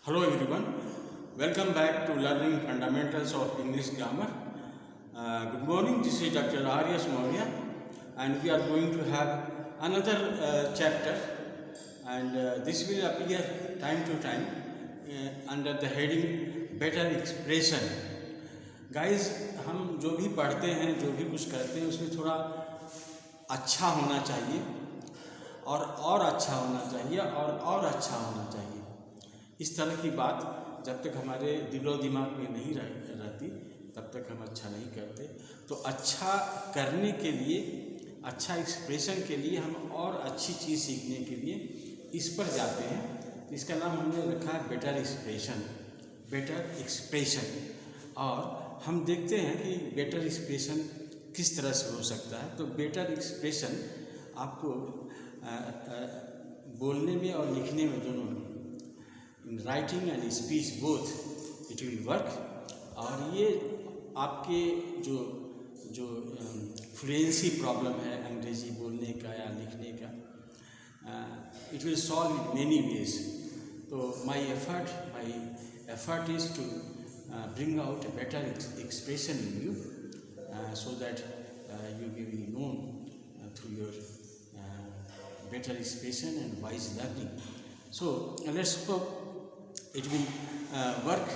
Hello everyone, welcome back to Learning Fundamentals of English Grammar. Good morning, this is Dr. Aryas Maurya and we are going to have another chapter and this will appear time to time under the heading Better Expression. Guys, हम जो भी पढ़ते हैं, जो भी कुछ करते हैं उसमें थोड़ा अच्छा होना चाहिए और अच्छा होना चाहिए और अच्छा होना चाहिए। इस तरह की बात जब तक हमारे दिलो दिमाग में नहीं रहती तब तक हम अच्छा नहीं करते। तो अच्छा करने के लिए, अच्छा एक्सप्रेशन के लिए, हम और अच्छी चीज़ सीखने के लिए इस पर जाते हैं। इसका नाम हमने रखा है बेटर एक्सप्रेशन। बेटर एक्सप्रेशन और हम देखते हैं कि बेटर एक्सप्रेशन किस तरह से हो सकता है। तो बेटर एक्सप्रेशन आपको बोलने में और लिखने में दोनों, in writing and speech both it will work. और ये आपके जो जो फ्लुएंसी प्रॉब्लम है अंग्रेज़ी बोलने का या लिखने का, it will solve in many ways. तो my effort is to bring out a better expression in you so that you will be known through your better expression and wise learning. So let's hope it will work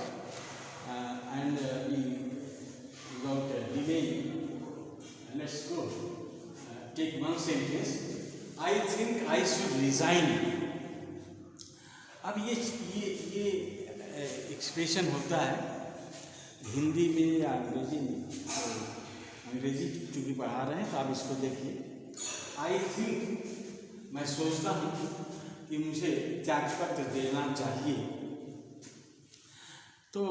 and without delaying, let's go. Take one sentence. I think I should resign. अब ये expression होता है हिंदी में या अंग्रेजी में। तो अंग्रेजी चूँकि पढ़ा रहे हैं तो आप इसको देखिए। आई थिंक, मैं सोचता हूँ कि मुझे त्यागपत्र देना चाहिए। तो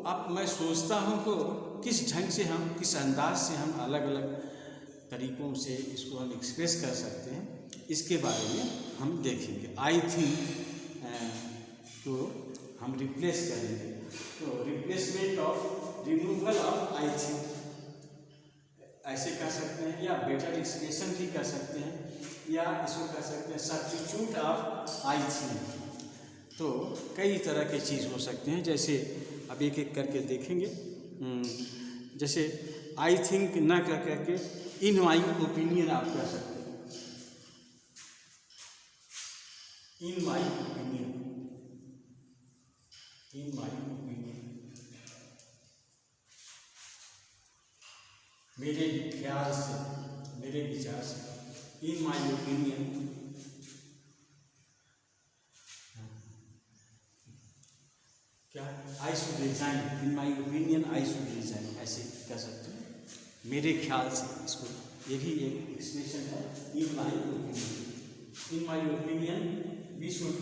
अब मैं सोचता हूँ को किस ढंग से हम, किस अंदाज से हम अलग अलग तरीक़ों से इसको हम एक्सप्रेस कर सकते हैं, इसके बारे में हम देखेंगे। आई थिंक तो हम रिप्लेस करेंगे। तो replacement of, removal of I think ऐसे कर सकते हैं, या बेटर एक्सप्रेशन भी कर सकते हैं, या इसको कर सकते हैं सब्स्टिट्यूट ऑफ आई थिंक। तो कई तरह के चीज़ हो सकते हैं। जैसे अब एक एक करके देखेंगे। जैसे आई थिंक ना कर करके इन माई ओपिनियन आप कर सकते हैं। In my opinion, in my opinion, मेरे ख्याल से, मेरे विचार से। इन माई ओपिनियन, क्या आई should resign. In my opinion I should resign, ऐसे कह सकते हैं मेरे ख्याल से। इसको ये भी एक एक्सप्रेशन है, in my opinion. In my opinion we should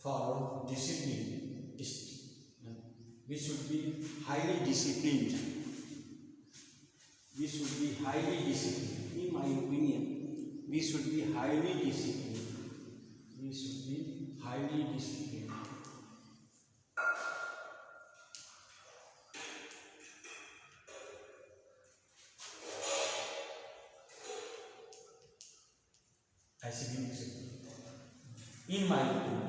follow discipline. We should be highly disciplined. We should be highly disciplined. In my opinion, we should be highly disciplined. We should be highly disciplined. ऐसे भी लिख सकते हैं। In my opinion,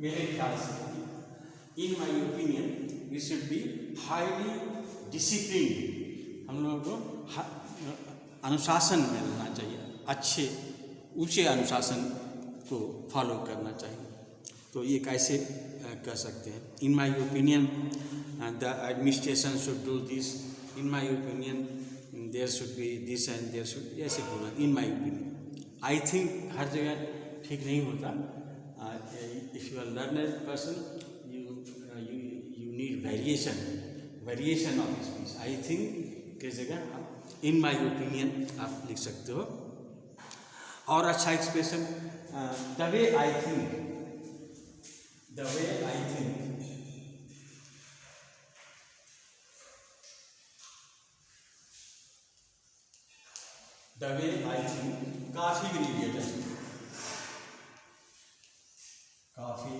मेरे ख्याल से। In my opinion we should be highly discipline. हम लोगों को अनुशासन में रहना चाहिए, अच्छे ऊंचे अनुशासन को फॉलो करना चाहिए। तो ये कैसे कर सकते हैं? In my opinion the administration should do this. In my opinion there should be this and there should, ऐसे बोला। इन माई ओपिनियन। आई थिंक हर जगह ठीक नहीं होता। If you are learned person, you need variation of speech. I think के जगह आप in my opinion आप लिख सकते हो। और अच्छा expression, the way I think, the way I think, the way I think काफ़ी ग्रेडिएट है। काफ़ी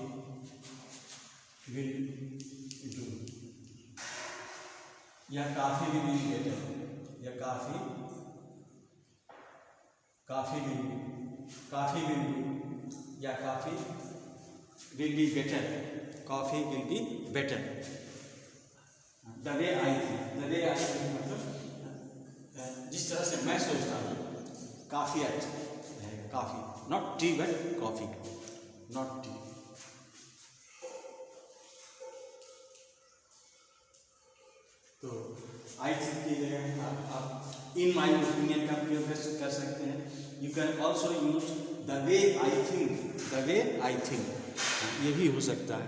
विल डू, या काफ़ी विल बी बेटर, या काफ़ी coffee will be, या coffee will be better, coffee will be better. The way I think मतलब जिस तरह से मैं सोचता हूँ काफ़ी अच्छा है, काफ़ी, not T but coffee, not T. तो आई थिंक की जगह आप इन माई ओपिनियन का प्रयोग कर सकते हैं. You can also use the way I think, ये भी हो सकता है.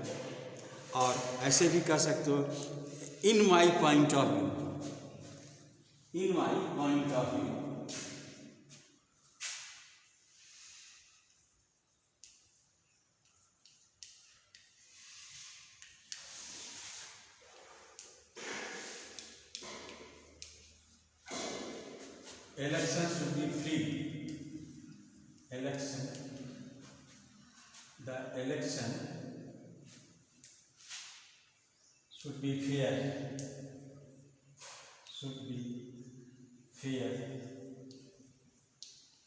और ऐसे भी कर सकते हो in my point of view, in my point of view. Election should be free. The election should be fair.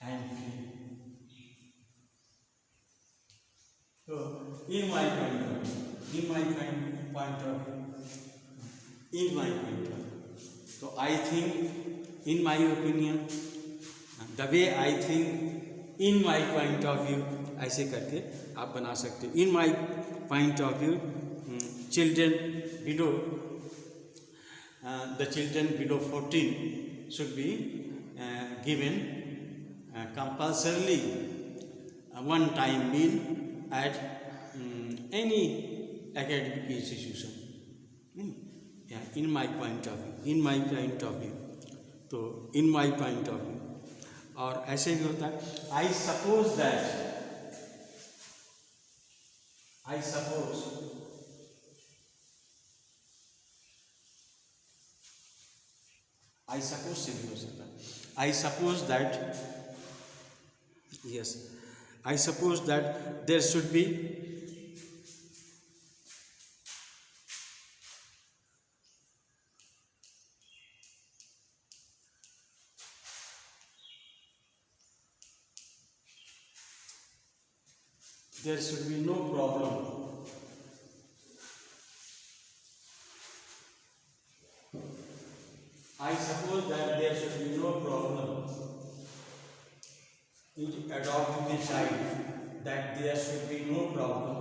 And free. So, in my point of view, so I think, in my opinion, the way I think, in my point of view, ऐसे करके आप बना सकते हो. In my point of view, children below, the children below 14 should be given compulsorily one time meal at any academic institution. Yeah, in my point of view. तो इन my point of view. और ऐसे भी होता है I suppose से भी हो सकता है. I suppose that there should be no problem. I suppose that there should be no problem in adopting a child, that there should be no problem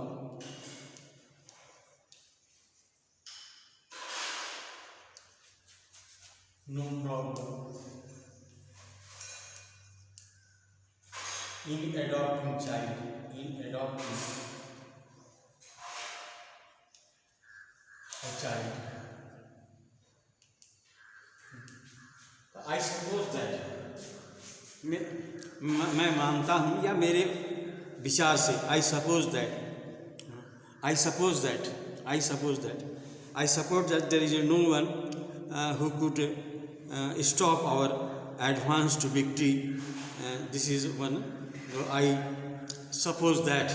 in adopting a child. I suppose that, मैं मानता हूँ या मेरे विचार से I suppose that there is no one who could stop our advance to victory. This is one. I suppose that.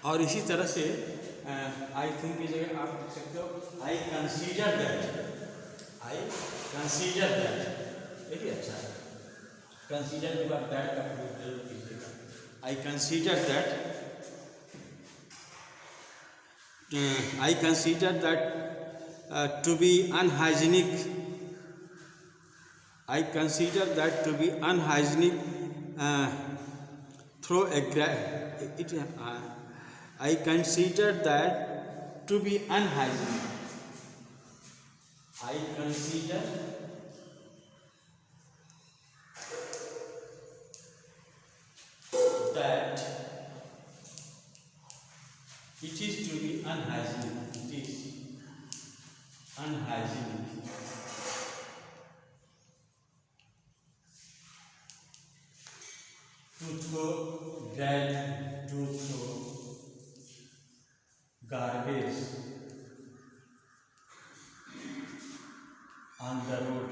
और इसी तरह से आई थिंक की जगह आप लिख सकते हो आई कंसीडर दैट. देखिए अच्छा है, कंसीडर के बाद दैट का प्रयोग जरूर कीजिएगा. I consider that to be unhygienic. I consider that to be unhygienic through I consider that to be unhygienic. I consider that it is to be unhygienic. It is unhygienic. To throw garbage on the road.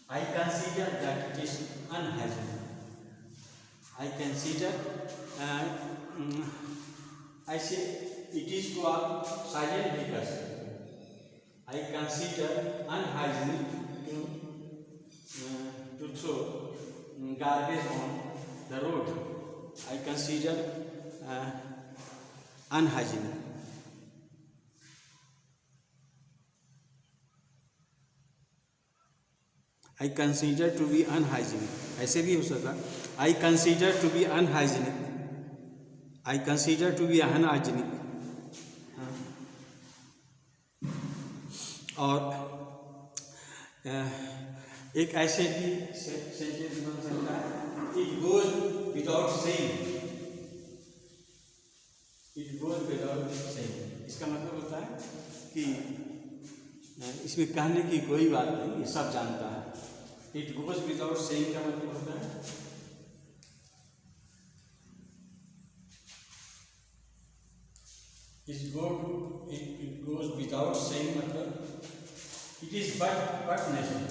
I consider that it is unhygienic. I consider I say it is को आप silent भी कर सकते हो. I consider unhygienic to throw garbage on the road. I consider unhygienic. I consider to be unhygienic. ऐसे भी हो सकता है. I consider to be unhygienic. I consider to be unhygienic. और एक ऐसे भी सेंटेंस बन सकता है. It goes without saying. It goes without saying. इसका मतलब होता है कि इसमें कहने की कोई बात नहीं, ये सब जानता है. It goes without saying का मतलब होता है it goes without saying मतलब it is but natural.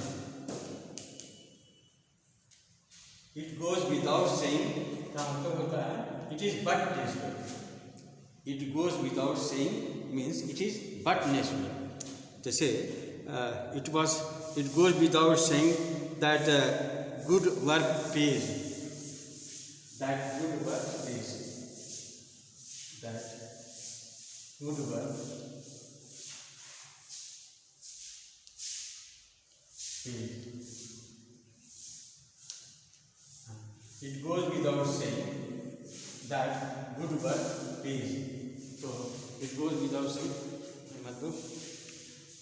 It goes without saying का मतलब होता है it is but natural. It goes without saying means it is but natural. जैसे it goes without saying that good work pays. That good work pays. That good work pays. It goes without saying that good work pays. So it goes without saying मतलब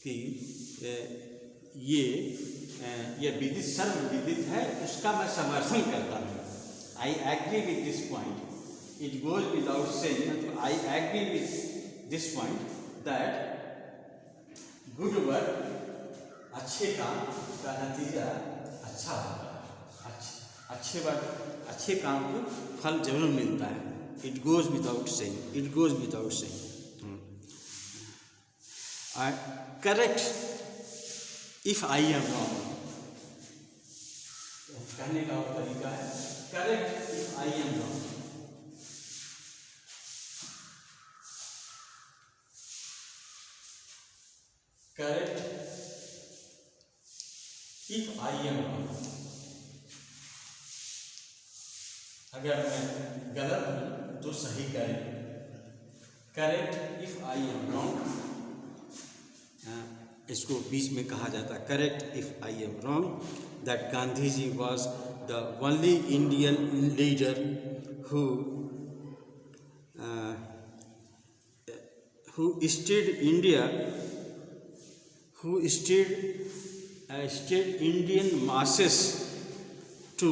कि ये विदित सर्वविदित है, उसका मैं समर्थन करता हूँ. I agree with this point. It goes without saying मतलब I agree with this point that good work अच्छे काम का नतीजा अच्छा होता है. अच्छे काम को फल जरूर मिलता है. It goes without saying. It goes without saying. Correct if I am wrong. कहने का और तरीका है correct if I am wrong. Correct if I am wrong. अगर मैं गलत हूं तो सही करें. Correct if I am wrong. इसको बीच में कहा जाता है correct if I am wrong. That Gandhi ji was the only Indian leader who steered Indian masses to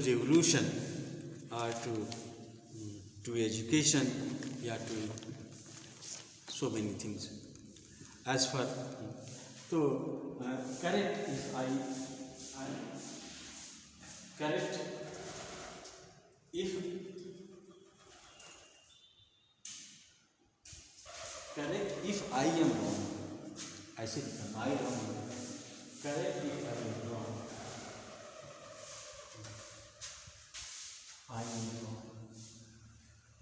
revolution or to education, yeah, to so many things. As for so correct if I correct if I am wrong. I said I am wrong. Correct if I am wrong. I am wrong.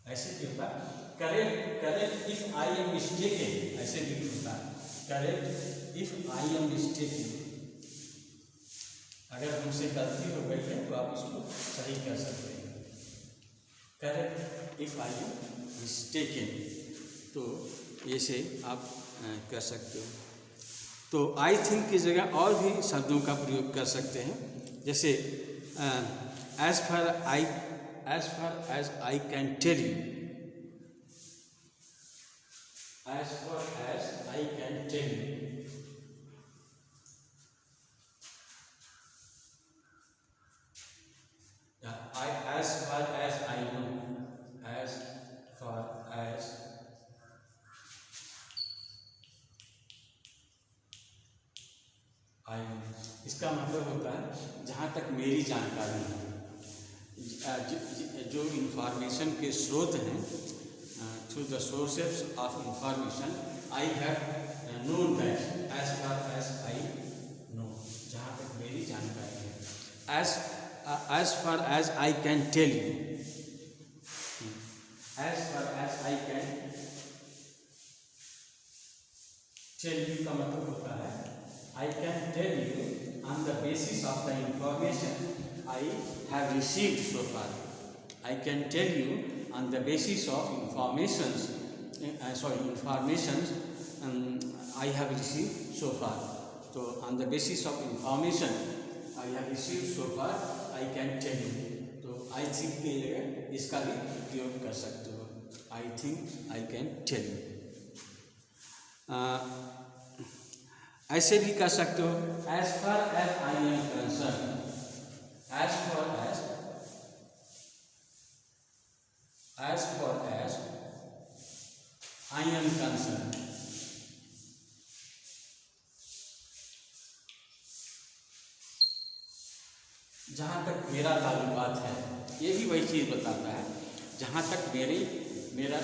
ऐसे भी होता है. Correct if I M mistaken. ऐसे भी होता है correct if I M mistaken. अगर हमसे गलती हो गई है तो आप उसको सही कर सकते हैं. Correct if I M mistaken. तो ऐसे आप कर सकते हो. तो आई थिंक की जगह और भी शब्दों का प्रयोग कर सकते हैं. जैसे as far as I can tell you. As far as I can tell you. As far as I know. As far as I know. इसका मतलब होता है जहाँ तक मेरी जानकारी है. जो इंफॉर्मेशन के स्रोत हैं, through the sources of information I have known that. As far as I know. जहाँ तक मेरी जानकारी है. as far as I can tell you. As far as I can tell you का मतलब होता है I can tell you on the basis of the information I have received so far. I can tell you on the basis of informations I have received so far. So on the basis of information I have received so far, I can tell you. तो I think के लिए इसका भी प्रयोग कर सकते हो. I think I can tell you. ऐसे भी कर सकते हो as far as I am concerned. As far as I am concerned. जहाँ तक मेरा ताल्लुकात है, ये भी वही चीज़ बताता है. जहाँ तक मेरा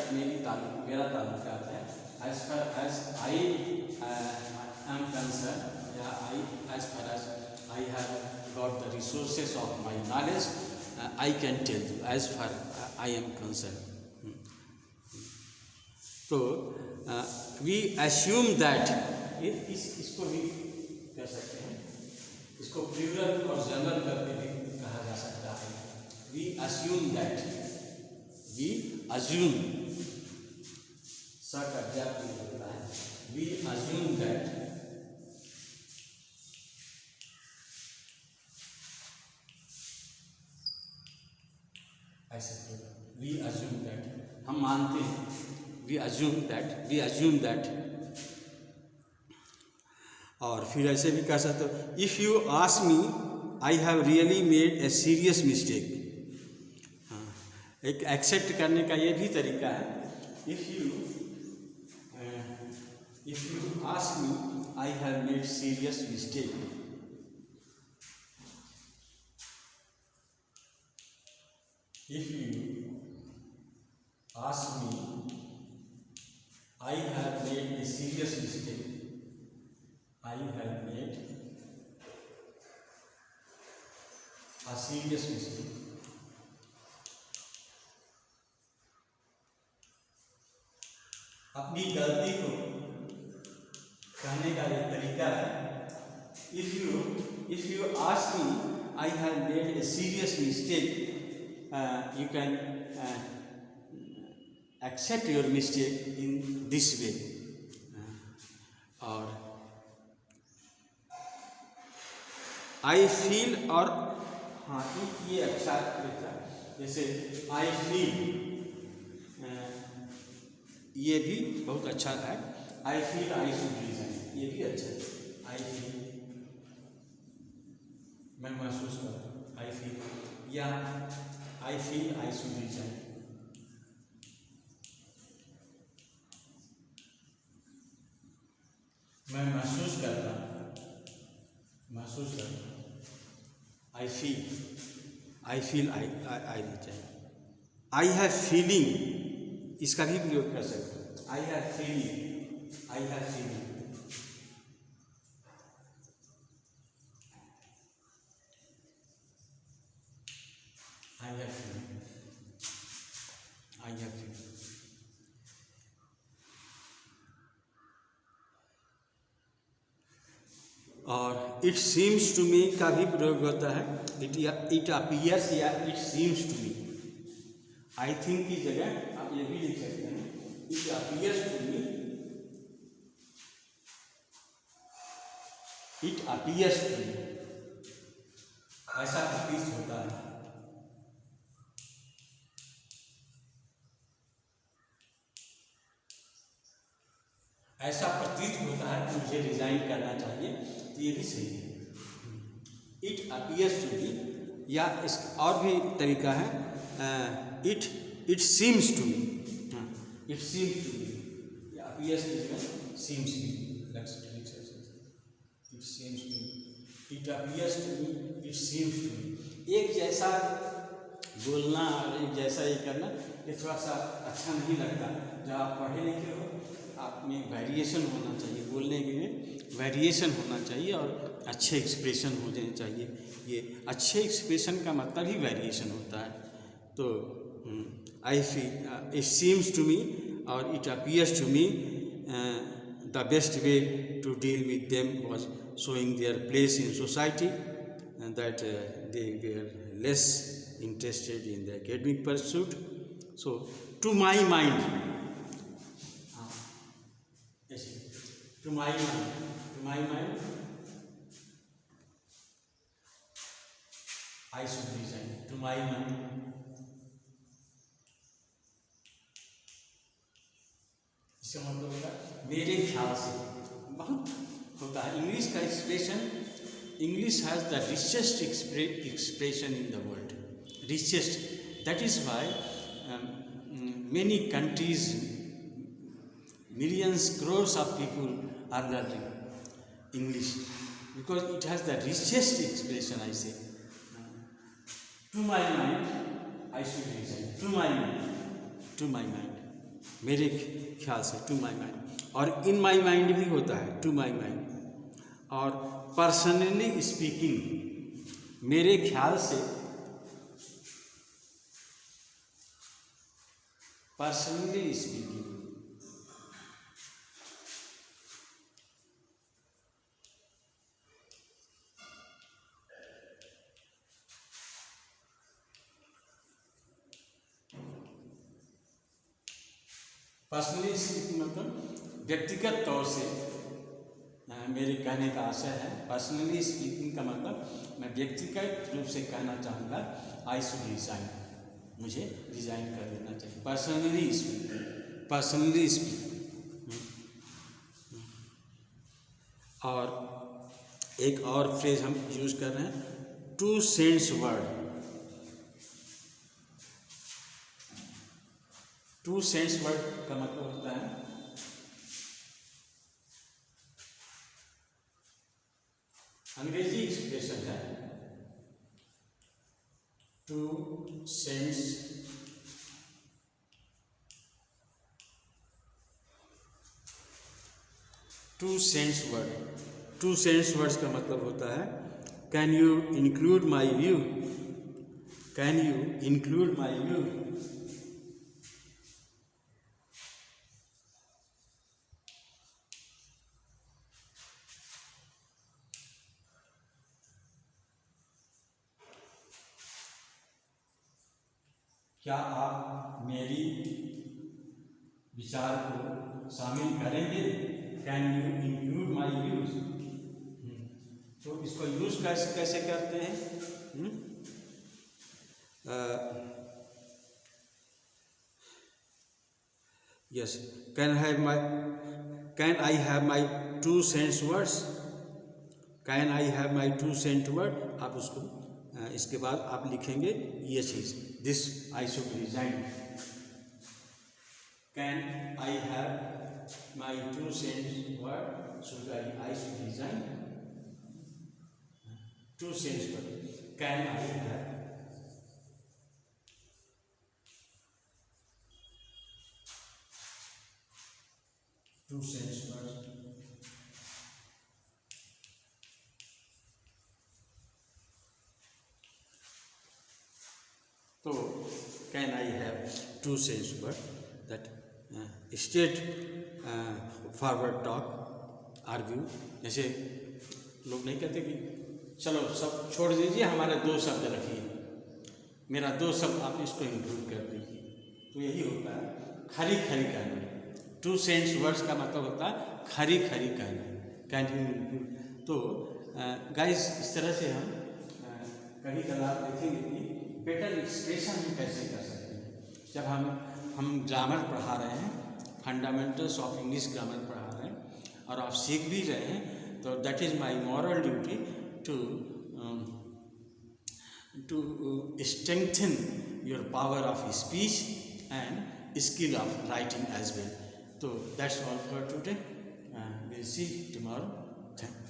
ताल्लुकात है, as far as I am concerned, या as far as I have got the resources of my knowledge, I can tell you as far I am concerned. तो we assume that इसको भी कह सकते हैं, इसको प्लूरल और जनरल करके भी कहा जा सकता है. We assume that, होता है. We assume that ऐसे we assume that, हम मानते हैं. We assume that. और फिर ऐसे भी कह सकते हो if you ask me I have really made a serious mistake. एक एक्सेप्ट करने का ये भी तरीका है. If you ask me I have made serious mistake. If you ask me, I have made a serious mistake. I have made a serious mistake. अपनी गलती को कहने का एक तरीका है. If you ask me, I have made a serious mistake. You can accept your mistake in this way. और I feel, और हाँ ये अच्छा रहता है. जैसे I feel, ये भी बहुत अच्छा है. I feel I should resign, ये भी अच्छा है. I feel, मैं महसूस करता हूँ. I feel, या I feel I should resign. मैं महसूस करता हूँ. I feel I resign. I have feeling, इसका भी प्रयोग कर सकते हो. I have feeling. I have feeling. और इट सीम्स टू मी का भी प्रयोग होता है. इट अपीयर्स या it seems to me. I think की जगह आप ये भी लिख सकते हैं. It appears to me, it appears to me, ऐसा प्रतीत होता है. ऐसा प्रतीत होता है कि मुझे रिजाइन करना चाहिए. तो ये भी सही है. इट अपीयर्स टू मी, या इस और भी तरीका है. It seems to me. It seems to me, या अपीयर्स की जगह seems to me. It seems to me, it appears to me, it seems to me. एक जैसा बोलना और एक जैसा ये करना ये थोड़ा सा अच्छा नहीं लगता. जब आप पढ़े लिखे हो आप में वेरिएशन होना चाहिए. बोलने के लिए वेरिएशन होना चाहिए और अच्छे एक्सप्रेशन हो जाने चाहिए. ये अच्छे एक्सप्रेशन का मतलब ही वेरिएशन होता है. तो I feel, it seems to me और it appears to me the best way to deal with them was showing their place in society, and that they were less interested in the academic pursuit. So, to my mind, yes, to my mind, I should resign. To my mind, इसका मतलब होगा मेरे ख्याल से बहुत होता है। English का expression, English has the richest expression in the world, richest. That is why many countries, millions, crores of people are learning English because it has the richest expression, I say. To my mind, I should resign. To my mind, मेरे ख्याल से, to my mind, और in my mind भी होता है, to my mind, और personally speaking, मेरे ख्याल से, personally speaking, पर्सनली स्पीकिंग मतलब व्यक्तिगत तौर से मेरे कहने का आशय है। पर्सनली स्पीकिंग का मतलब मैं व्यक्तिगत रूप से कहना चाहूँगा, आई शुड रिजाइन, मुझे रिजाइन कर देना चाहिए। Personally speaking. और एक और फ्रेज हम यूज़ कर रहे हैं, two cents word. Two cents word का मतलब होता है अंग्रेजी एक्सप्रेशन है two cents word. Two cents words का मतलब होता है can you include my view, can you include my view. क्या आप मेरी विचार को शामिल करेंगे, can you include my views. तो इसको यूज कैसे करते हैं? Yes, can I have my two cents words, can I have my two cent word. आप उसको इसके बाद आप लिखेंगे ये चीज़, this I should resign, can I have my two cents word, should I should resign, two cents word, can I have two cents word. तो can I have two cents word that straight forward talk argue. जैसे लोग नहीं कहते कि चलो सब छोड़ दीजिए, हमारे दो शब्द रखिए, मेरा दो शब्द आप इसको इंक्लूड कर दीजिए। तो यही होता है खरी खरी कहना। टू सेंस वर्ड्स का मतलब होता है खरी खरी कहना, कैन यू इंक्लूड। तो गाइस इस तरह से हम कभी कभार देखेंगे कि बेटर एक्सप्रेशन हम कैसे कर सकते हैं। जब हम ग्रामर पढ़ा रहे हैं, फंडामेंटल्स ऑफ इंग्लिश ग्रामर पढ़ा रहे हैं और आप सीख भी रहे हैं, तो that is my moral duty to strengthen your power of speech and skill of writing as well. तो that's all for today, will see tomorrow. Thank you.